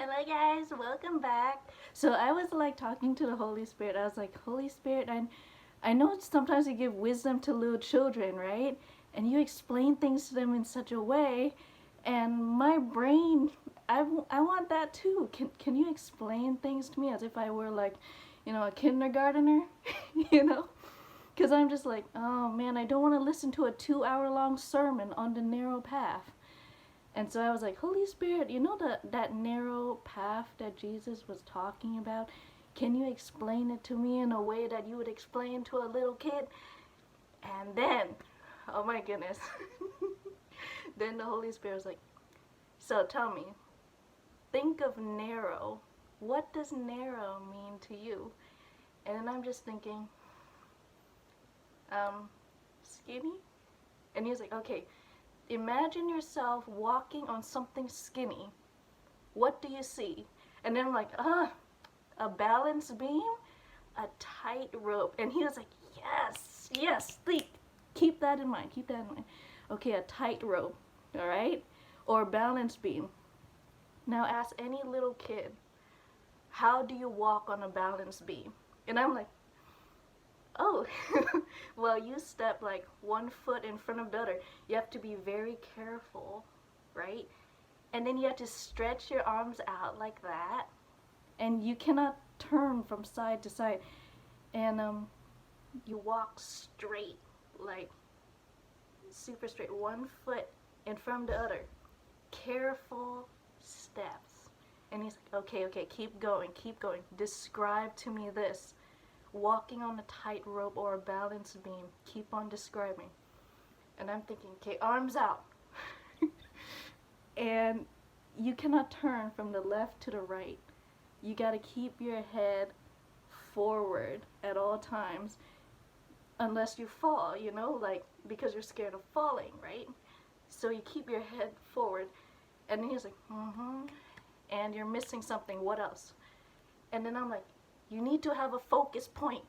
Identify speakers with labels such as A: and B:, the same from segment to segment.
A: Hello guys, welcome back. So I was like talking to the Holy Spirit. I was like, Holy Spirit, I know sometimes you give wisdom to little children, right? And you explain things to them in such a way, and my brain, I want that too. Can you explain things to me as if I were like, a kindergartner, you know? Because I'm just like, oh man, I don't want to listen to a 2 hour long sermon on the narrow path. And so I was like, Holy Spirit, you know that narrow path that Jesus was talking about? Can you explain it to me in a way that you would explain to a little kid? And then, oh my goodness, then the Holy Spirit was like, so tell me, think of narrow. What does narrow mean to you? And then I'm just thinking, skinny? And he was like, okay, imagine yourself walking on something skinny. What do you see? And then I'm like, a balance beam, a tight rope. And he was like, yes, keep that in mind, keep that in mind. Okay, a tight rope, all right? Or balance beam. Now ask any little kid, how do you walk on a balance beam? And I'm like, oh, well, you step like 1 foot in front of the other. You have to be very careful, right? And then you have to stretch your arms out like that. And you cannot turn from side to side. And you walk straight, like super straight, 1 foot in front of the other. Careful steps. And he's like, okay, keep going. Describe to me this. Walking on a tightrope or a balance beam. Keep on describing. And I'm thinking, okay, arms out. And you cannot turn from the left to the right. You got to keep your head forward at all times unless you fall, like because you're scared of falling, right? So you keep your head forward. And then he's like, and you're missing something. What else? And then I'm like, you need to have a focus point,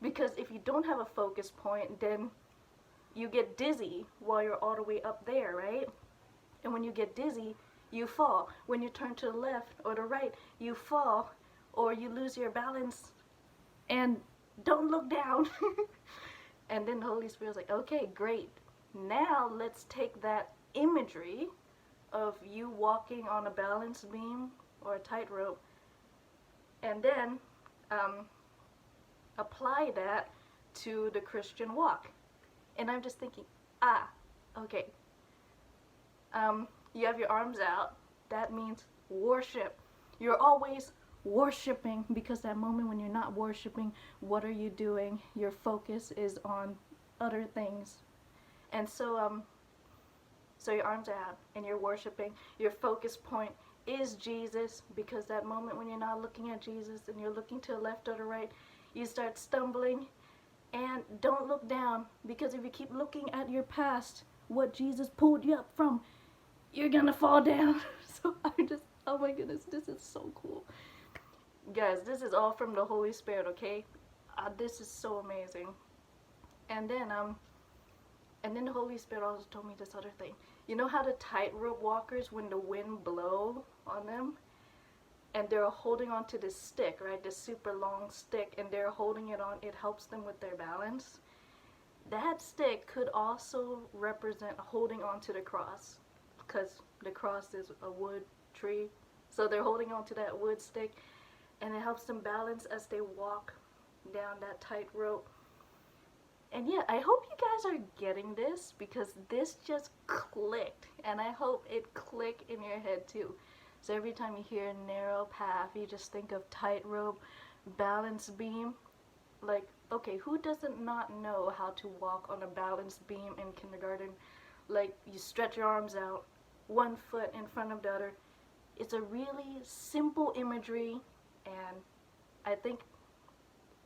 A: because if you don't have a focus point, then you get dizzy while you're all the way up there, right? And when you get dizzy, you fall. When you turn to the left or the right, you fall or you lose your balance. And don't look down. And then the Holy Spirit was like, okay, great. Now let's take that imagery of you walking on a balance beam or a tightrope, and then apply that to the Christian walk. And I'm just thinking, okay, you have your arms out. That means worship. You're always worshiping, because that moment when you're not worshiping, what are you doing? Your focus is on other things. And so your arms are out and you're worshiping. Your focus point is Jesus, because that moment when you're not looking at Jesus and you're looking to the left or the right, you start stumbling. And don't look down, because if you keep looking at your past, what Jesus pulled you up from, you're gonna fall down. So oh my goodness, this is so cool. Guys, this is all from the Holy Spirit, okay? This is so amazing. And then the Holy Spirit also told me this other thing. You know how the tightrope walkers, when the wind blow on them, and they're holding on to this stick, right? This super long stick, and they're holding it on. It helps them with their balance. That stick could also represent holding on to the cross, because the cross is a wood tree. So they're holding on to that wood stick, and it helps them balance as they walk down that tightrope. And yeah, I hope you guys are getting this, because this just clicked, and I hope it clicked in your head too. So every time you hear narrow path, you just think of tightrope, balance beam. Like, okay, who doesn't not know how to walk on a balance beam in kindergarten? Like, you stretch your arms out, 1 foot in front of the other. It's a really simple imagery, and I think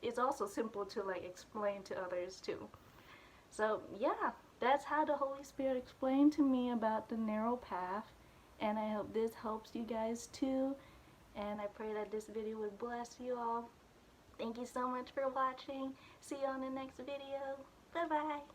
A: it's also simple to like explain to others too. So yeah, that's how the Holy Spirit explained to me about the narrow path. And I hope this helps you guys too. And I pray that this video would bless you all. Thank you so much for watching. See you on the next video. Bye bye.